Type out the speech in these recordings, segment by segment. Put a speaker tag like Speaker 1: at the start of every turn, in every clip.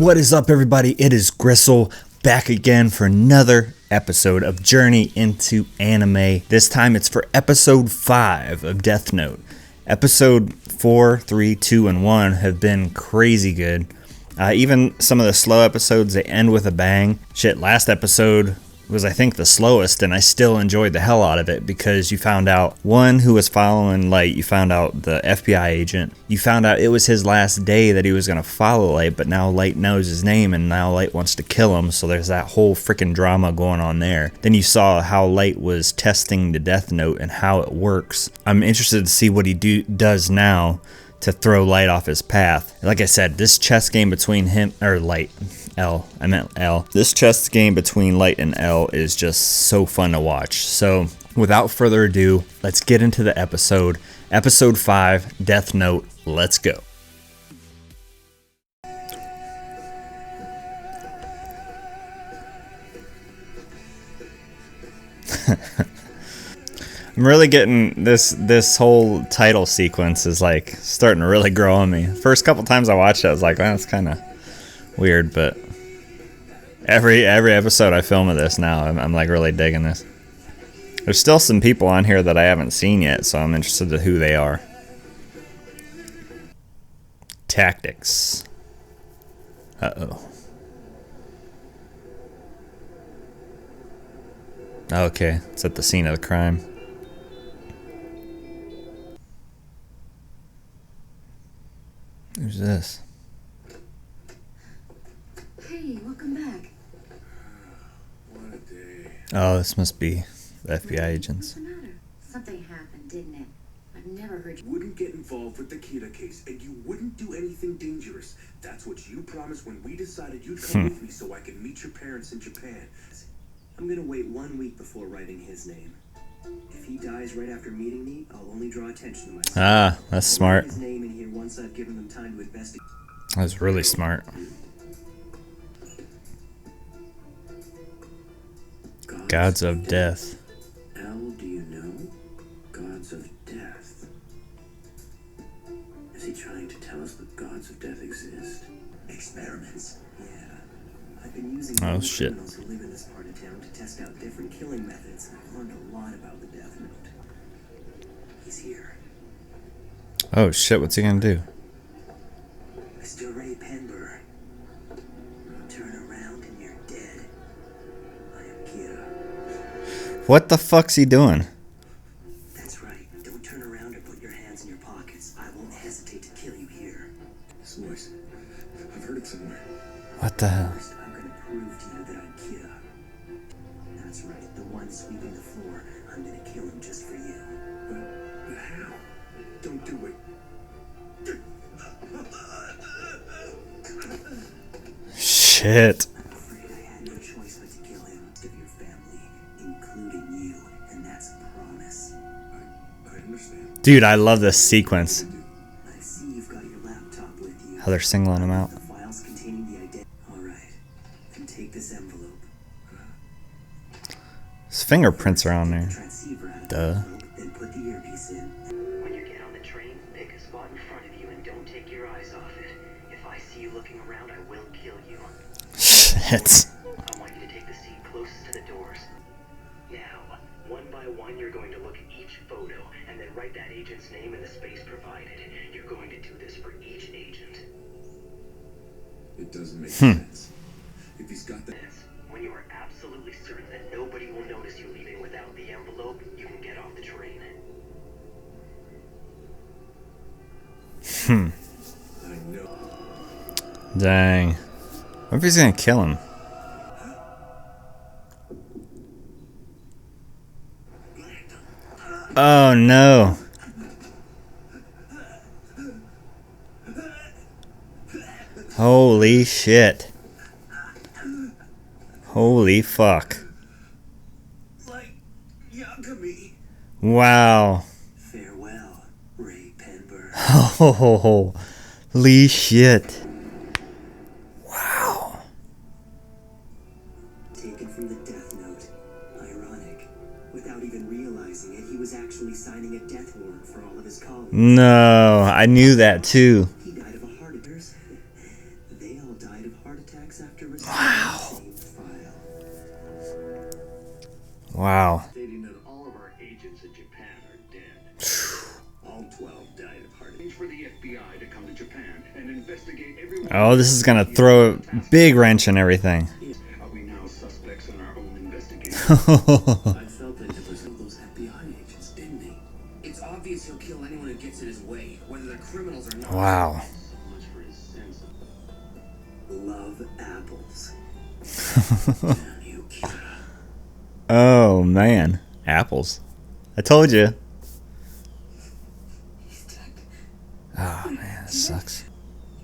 Speaker 1: What is up, everybody? It is Gristle back again for another episode of Journey into Anime. This time it's for episode 5 of Death Note. Episode 4, 3, 2, and 1 have been crazy good. Even some of the slow episodes, they end with a bang. Shit, last episode was, I think, the slowest, and I still enjoyed the hell out of it because you found out one who was following Light. You found out the FBI agent. You found out it was his last day that he was going to follow Light, but now Light knows his name and now Light wants to kill him, so there's that whole freaking drama going on there. Then you saw how Light was testing the Death Note and how it works. I'm interested to see what he does now to throw Light off his path. Like I said, this chess game between him, or Light, L, I meant L. This chess game between Light and L is just so fun to watch. So without further ado, let's get into the episode. Episode 5, Death Note, let's go. I'm really getting this whole title sequence is like starting to really grow on me. First couple times I watched it, I was like, that's kind of weird, but every episode I film of this now, I'm like really digging this. There's still some people on here that I haven't seen yet, so I'm interested to who they are. Tactics. Uh-oh. Okay, it's at the scene of the crime. Who's this?
Speaker 2: Hey, welcome back.
Speaker 3: What a day.
Speaker 1: Oh, this must be the FBI agents.
Speaker 2: What's the matter? Something happened, didn't it? I've never heard you.
Speaker 3: Wouldn't get involved with the Kira case, and you wouldn't do anything dangerous. That's what you promised when we decided you'd come with me so I could meet your parents in Japan.
Speaker 4: I'm gonna wait 1 week before writing his name. If he dies right after meeting me, I'll only draw attention to myself.
Speaker 1: Ah, that's smart.
Speaker 4: His name in here once I've given them time to investigate.
Speaker 1: That's really smart. Gods of Death.
Speaker 4: Al, do you know? Gods of Death. Is he trying to tell us that gods of death exist? Experiments. Yeah. I've been using
Speaker 1: Shit.
Speaker 4: criminals who live in this part of town to test out different killing methods. I've learned a lot about the Death Note. He's here.
Speaker 1: Oh shit, what's he gonna do?
Speaker 4: Mr. Ray Penber. Turn around and you're dead. I am Kira.
Speaker 1: What the fuck's he doing?
Speaker 4: That's right. Don't turn around or put your hands in your pockets. I won't hesitate to kill you here.
Speaker 3: This voice. I've heard it somewhere.
Speaker 1: What the hell?
Speaker 4: First, I'm gonna prove to you that I'm Kira. That's right. The one sweeping the floor. I'm gonna kill him just for you.
Speaker 3: But how? Don't do it.
Speaker 1: Shit.
Speaker 4: I'm afraid I had no choice but to kill him. Of your family, including you, and that's a promise.
Speaker 3: I understand.
Speaker 1: Dude, I love this sequence.
Speaker 4: I see you've got your laptop with you.
Speaker 1: How they're singling him out.
Speaker 4: The files containing the identity. All right, then take this envelope.
Speaker 1: His fingerprints are on there.
Speaker 4: Transceiver out of the
Speaker 1: Duh.
Speaker 4: envelope, then put the earpiece in.
Speaker 5: When you get on the train, pick a spot in front of you and don't take your eyes off it. If I see you looking around, I will kill you.
Speaker 1: Shit.
Speaker 5: I want you to take the seat closest to the doors. Now, one by one, you're going to look at each photo and then write that agent's name in the space provided. You're going to do this for each agent.
Speaker 3: It doesn't make sense. If he's got that.
Speaker 5: When you are absolutely certain that nobody will notice you leaving without the envelope, you can get off the train.
Speaker 3: I know.
Speaker 1: Dang. What if he's gonna kill him? Oh no. Holy shit. Holy fuck.
Speaker 4: Like Yakami.
Speaker 1: Wow.
Speaker 4: Farewell, Ray Penber.
Speaker 1: Holy shit. Wow.
Speaker 4: Taken from the Death Note. Ironic. Without even realizing it, he was actually signing a death warrant for all of his colleagues.
Speaker 1: No, I knew that too.
Speaker 4: He died of a heart attack. They all died of heart
Speaker 1: Wow.
Speaker 5: Stating that all of our agents in Japan are dead.
Speaker 3: All 12 died of heart
Speaker 5: Arrange for the FBI to come to Japan and investigate everyone.
Speaker 1: Oh, this is gonna throw a big wrench in everything.
Speaker 5: Are we now suspects in our own investigation?
Speaker 4: I felt that it was those FBI agents, didn't he?
Speaker 3: It's obvious he'll kill anyone who gets in his way, whether they're criminals or not.
Speaker 1: Wow.
Speaker 5: So much for his sense of
Speaker 4: Love apples. Damn you, Kira.
Speaker 1: Oh man, apples. I told you.
Speaker 2: He's dead.
Speaker 1: Oh man, that sucks.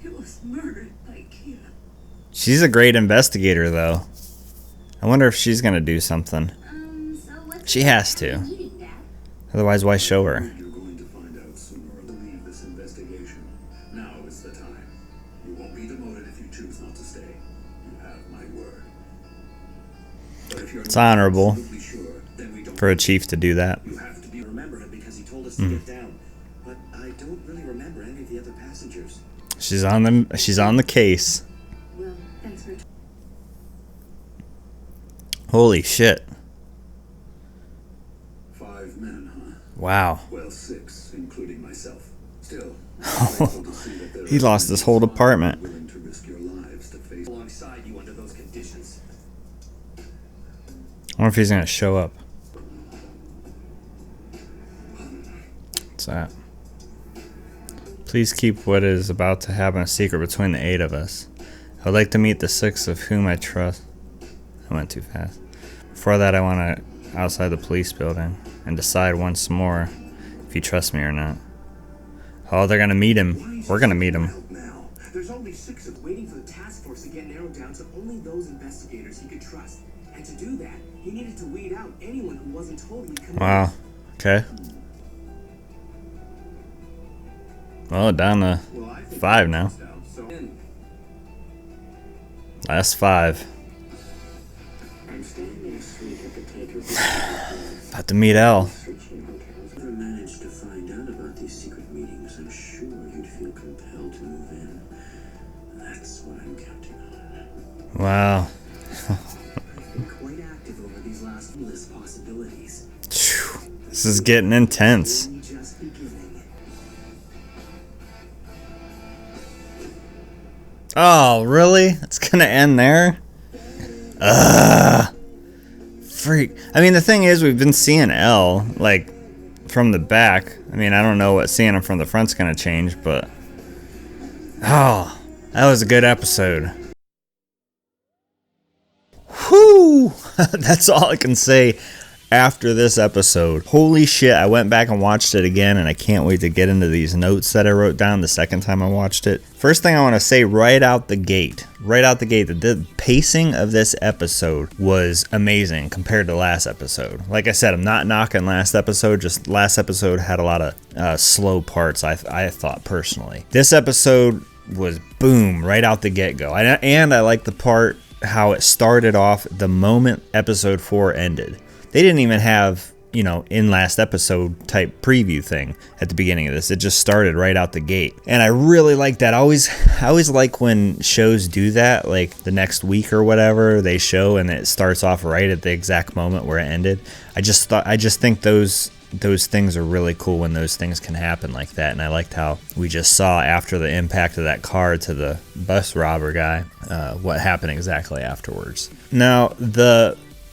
Speaker 2: He was murdered by Kira.
Speaker 1: She's a great investigator though. I wonder if she's gonna do something.
Speaker 2: So what's
Speaker 1: She has to.
Speaker 2: meeting, Dad?
Speaker 1: Otherwise, why show her?
Speaker 3: You're going to find out sooner or to leave this investigation. Now is the time. You won't be demoted if you choose not to stay. You have my word. But if you're
Speaker 1: It's
Speaker 3: not
Speaker 1: honorable
Speaker 3: absolutely sure, then we don't.
Speaker 1: for a chief to do that.
Speaker 3: You have to be.
Speaker 4: Remember him because he told us to get down. But I don't really remember any of the other passengers.
Speaker 1: She's on the case.
Speaker 2: Well, thanks for.
Speaker 1: Holy shit.
Speaker 3: 5 men, huh?
Speaker 1: Wow.
Speaker 3: Well, 6, including myself. Still, I'm grateful to see that there
Speaker 1: He
Speaker 3: are
Speaker 1: lost his whole department.
Speaker 3: willing to risk your lives to face.
Speaker 4: Alongside you under those conditions.
Speaker 1: I wonder if he's gonna show up. What's that? Please keep what is about to happen a secret between the 8 of us. I would like to meet the 6 of whom I trust. I went too fast. Before that, I want to outside the police building and decide once more if you trust me or not. Oh, they're gonna meet him. We're gonna meet him.
Speaker 3: Now, there's only 6 of them.
Speaker 4: Waiting for the task force to get narrowed down to only those investigators he could trust. And to do that, he needed to weed out anyone who wasn't totally committed.
Speaker 1: Wow. Okay. Well, down to
Speaker 3: Well, I think
Speaker 1: 5 now.
Speaker 3: so.
Speaker 1: Last 5.
Speaker 4: I'm standing asleep at the taker.
Speaker 1: About to meet L.
Speaker 4: Searching hotels. If I managed to find out about these secret meetings, I'm sure you'd feel compelled to move in. That's what I'm counting on.
Speaker 1: Wow.
Speaker 4: I've been quite active over these last list possibilities.
Speaker 1: Phew. This is getting intense.
Speaker 4: Only just beginning.
Speaker 1: Oh, really? It's gonna end there? Freak. I mean, the thing is, we've been seeing L, like, from the back. I mean, I don't know what seeing him from the front's gonna change, but... Oh, that was a good episode. Whew! That's all I can say after this episode. Holy shit, I went back and watched it again, and I can't wait to get into these notes that I wrote down the second time I watched it. First thing I want to say right out the gate, the pacing of this episode was amazing compared to last episode. Like I said, I'm not knocking last episode, just last episode had a lot of slow parts, I thought personally. This episode was boom, right out the get-go. And I like the part how it started off the moment episode 4 ended. They didn't even have, you know, in last episode type preview thing at the beginning of this. It just started right out the gate. And I really like that. I always like when shows do that, like the next week or whatever, they show and it starts off right at the exact moment where it ended. I just think those things are really cool when those things can happen like that. And I liked how we just saw after the impact of that car to the bus robber guy, what happened exactly afterwards. Now,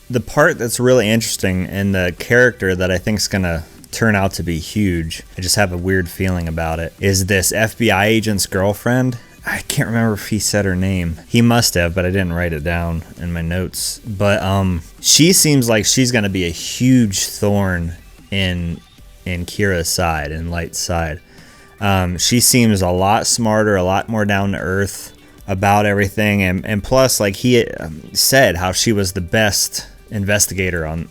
Speaker 1: the part that's really interesting and the character that I think is going to turn out to be huge, I just have a weird feeling about it, is this FBI agent's girlfriend. I can't remember if he said her name. He must have, but I didn't write it down in my notes. But she seems like she's going to be a huge thorn in Kira's side, in Light's side. She seems a lot smarter, a lot more down to earth about everything. And plus, like he said, how she was the best investigator on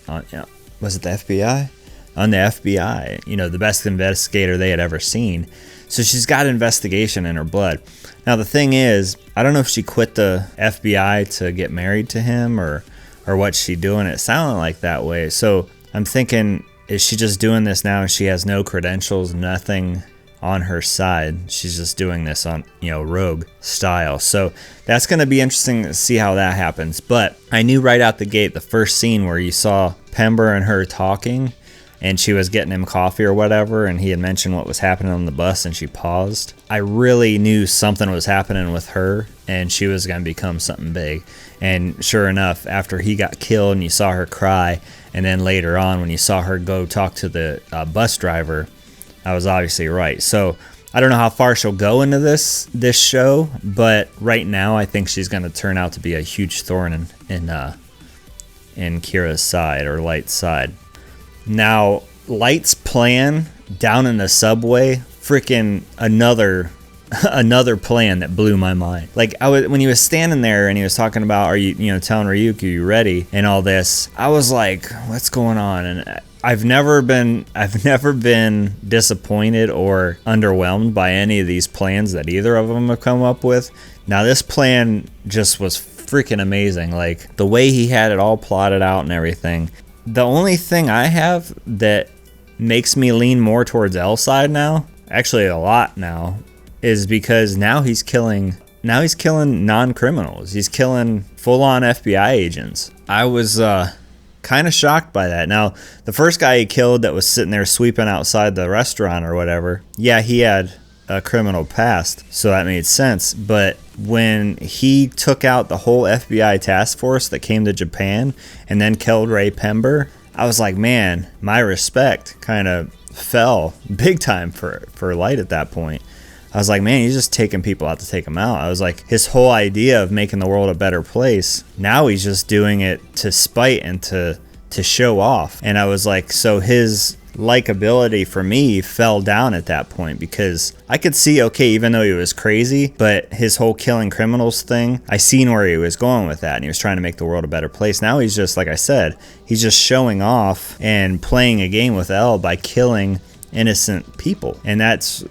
Speaker 1: was it the FBI? On the FBI, you know, the best investigator they had ever seen. So she's got investigation in her blood. Now the thing is, I don't know if she quit the FBI to get married to him or what's she doing. It sounded like that way. So I'm thinking, is she just doing this now and she has no credentials, nothing on her side? She's just doing this on, you know, rogue style. So that's going to be interesting to see how that happens. But I knew right out the gate, the first scene where you saw Pember and her talking, and she was getting him coffee or whatever, and he had mentioned what was happening on the bus, and she paused. I really knew something was happening with her, and she was going to become something big. And sure enough, after he got killed and you saw her cry, and then later on when you saw her go talk to the bus driver, I was obviously right. So I don't know how far she'll go into this show, but right now I think she's going to turn out to be a huge thorn in Kira's side, or Light's side. Now, Light's plan down in the subway, freaking another plan that blew my mind. Like, when he was standing there and he was talking about, are you telling Ryuki, you ready, and all this, I was like, what's going on? And I've never been disappointed or underwhelmed by any of these plans that either of them have come up with. Now, this plan just was freaking amazing. Like, the way he had it all plotted out and everything. The only thing I have that makes me lean more towards L's side now, actually a lot now, is because now he's killing non-criminals. He's killing full-on FBI agents. I was kind of shocked by that. Now, the first guy he killed that was sitting there sweeping outside the restaurant or whatever, yeah, he had a criminal past, so that made sense. But when he took out the whole FBI task force that came to Japan and then killed Ray Pember, I was like, man, my respect kind of fell big time for Light at that point. I was like, man, he's just taking people out to take them out. I was like, his whole idea of making the world a better place, now he's just doing it to spite and to show off. And I was like, so his likability for me fell down at that point, because I could see, okay, even though he was crazy, but his whole killing criminals thing, I seen where he was going with that, and he was trying to make the world a better place. Now he's just, like I said, he's just showing off and playing a game with L by killing innocent people, and that's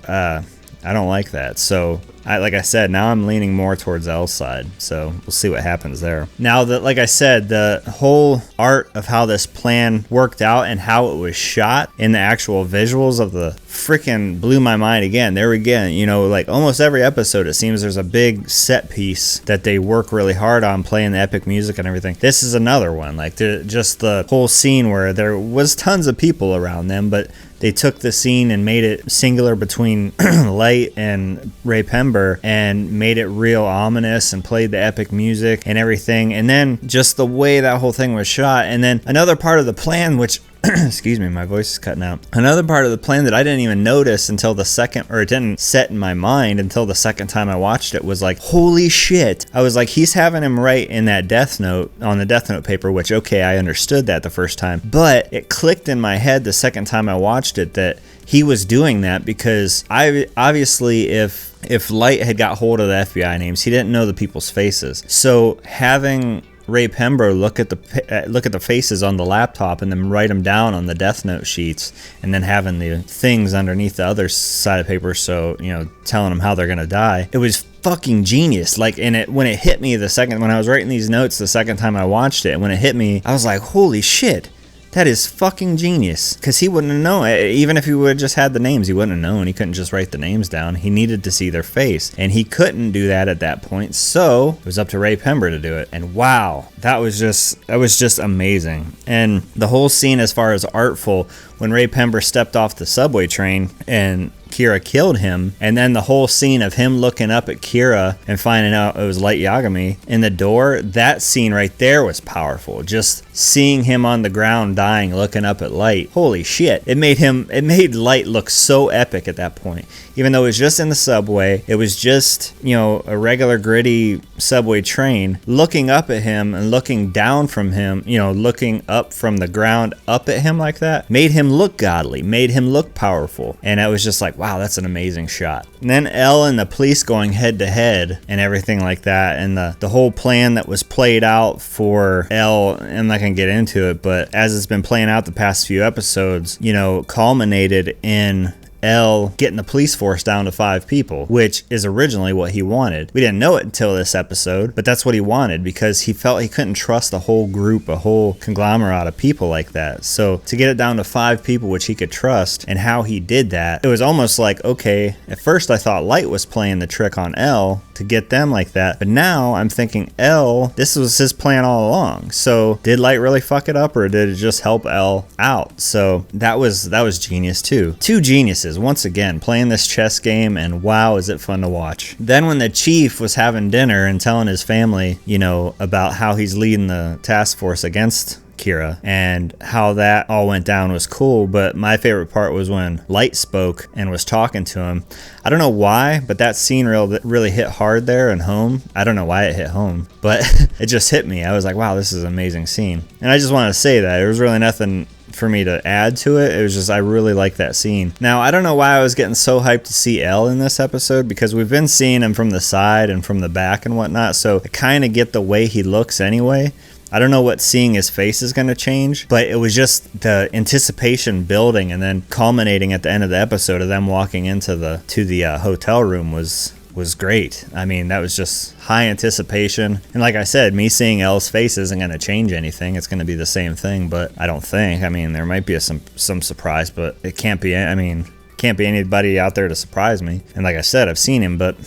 Speaker 1: I don't like that. So like I said, now I'm leaning more towards L's side, so we'll see what happens there. Now that, like I said, the whole art of how this plan worked out and how it was shot in the actual visuals of the freaking blew my mind again. There again, like almost every episode, it seems there's a big set piece that they work really hard on, playing the epic music and everything. This is another one, like just the whole scene where there was tons of people around them, but they took the scene and made it singular between Light and Ray Pember and made it real ominous and played the epic music and everything. And then just the way that whole thing was shot. And then another part of the plan, which excuse me, my voice is cutting out. Another part of the plan that I didn't even notice until the second, or it didn't set in my mind until the second time I watched it, was like, holy shit. I was like, he's having him write in that Death Note, on the Death Note paper, which, okay, I understood that the first time, but it clicked in my head the second time I watched it that he was doing that because obviously if Light had got hold of the FBI names, he didn't know the people's faces. So having Ray Pember look at the faces on the laptop and then write them down on the Death Note sheets, and then having the things underneath the other side of paper, so telling them how they're gonna die. It was fucking genius. Like, when it hit me when I was writing these notes the second time I watched it, when it hit me, I was like, holy shit. That is fucking genius, because he wouldn't have known. Even if he would have just had the names, he wouldn't have known. He couldn't just write the names down. He needed to see their face, and he couldn't do that at that point, so it was up to Ray Pember to do it. And wow, that was just amazing. And the whole scene, as far as artful, when Ray Pember stepped off the subway train and Kira killed him, and then the whole scene of him looking up at Kira and finding out it was Light Yagami in the door, that scene right there was powerful. Just seeing him on the ground dying, looking up at Light, holy shit. It made Light look so epic at that point. Even though it was just in the subway, it was just, a regular gritty subway train, looking up at him and looking down from him, looking up from the ground up at him like that, made him look godly, made him look powerful. And I was just like, wow, that's an amazing shot. And then L and the police going head to head and everything like that, and the whole plan that was played out for L, I'm not gonna get into it, but as it's been playing out the past few episodes, culminated in L getting the police force down to 5 people, which is originally what he wanted. We didn't know it until this episode, but that's what he wanted because he felt he couldn't trust a whole group, a whole conglomerate of people like that. So to get it down to 5 people which he could trust, and how he did that, it was almost like, okay, at first I thought Light was playing the trick on L to get them like that, but now I'm thinking L, this was his plan all along. So did Light really fuck it up, or did it just help L out? So that was genius too. 2 geniuses once again playing this chess game, and wow, is it fun to watch. Then when the chief was having dinner and telling his family, you know, about how he's leading the task force against Kira and how that all went down was cool, but my favorite part was when Light spoke and was talking to him. I don't know why, but that scene really hit hard there and home. I don't know why it hit home, but it just hit me. I was like, wow, this is an amazing scene. And I just wanted to say that there was really nothing for me to add to it. It was just, I really like that scene. Now, I don't know why I was getting so hyped to see L in this episode, because we've been seeing him from the side and from the back and whatnot, so I kind of get the way he looks anyway. I don't know what seeing his face is going to change, but it was just the anticipation building and then culminating at the end of the episode of them walking into the hotel room was great. I mean, that was just high anticipation. And like I said, me seeing L's face isn't going to change anything. It's going to be the same thing, but I don't think. I mean, there might be some surprise, but it can't be, I mean, can't be anybody out there to surprise me. And like I said, I've seen him, but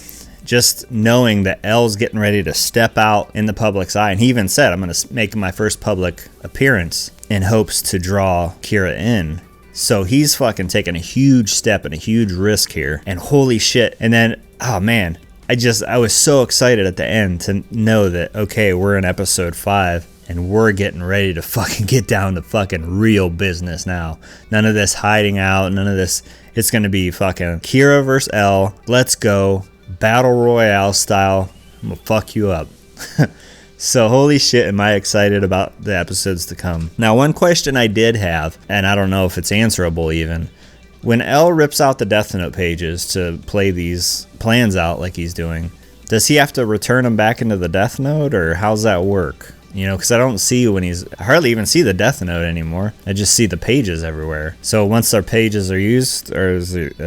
Speaker 1: just knowing that L's getting ready to step out in the public's eye, and he even said, I'm going to make my first public appearance in hopes to draw Kira in. So he's fucking taking a huge step and a huge risk here, and holy shit. And then, oh man, I was so excited at the end to know that, okay, we're in episode 5 and we're getting ready to fucking get down to fucking real business now. None of this hiding out, none of this. It's going to be fucking Kira versus L. Let's go. Battle Royale style. I'm gonna fuck you up. So holy shit, am I excited about the episodes to come. Now, one question I did have, and I don't know if it's answerable even, when L rips out the Death Note pages to play these plans out like he's doing, does he have to return them back into the Death Note, or how's that work? You know, because I don't see I hardly even see the Death Note anymore. I just see the pages everywhere. So once their pages are used, or are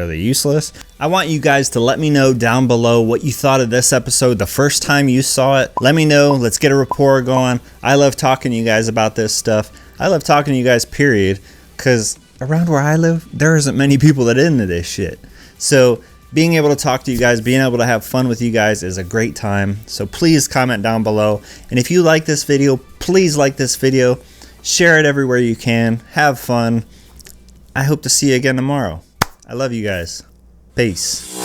Speaker 1: they useless? I want you guys to let me know down below what you thought of this episode the first time you saw it. Let me know. Let's get a rapport going. I love talking to you guys about this stuff. I love talking to you guys, period, because around where I live, there isn't many people that are into this shit. So being able to talk to you guys, being able to have fun with you guys is a great time. So please comment down below. And if you like this video, please like this video. Share it everywhere you can. Have fun. I hope to see you again tomorrow. I love you guys. Peace.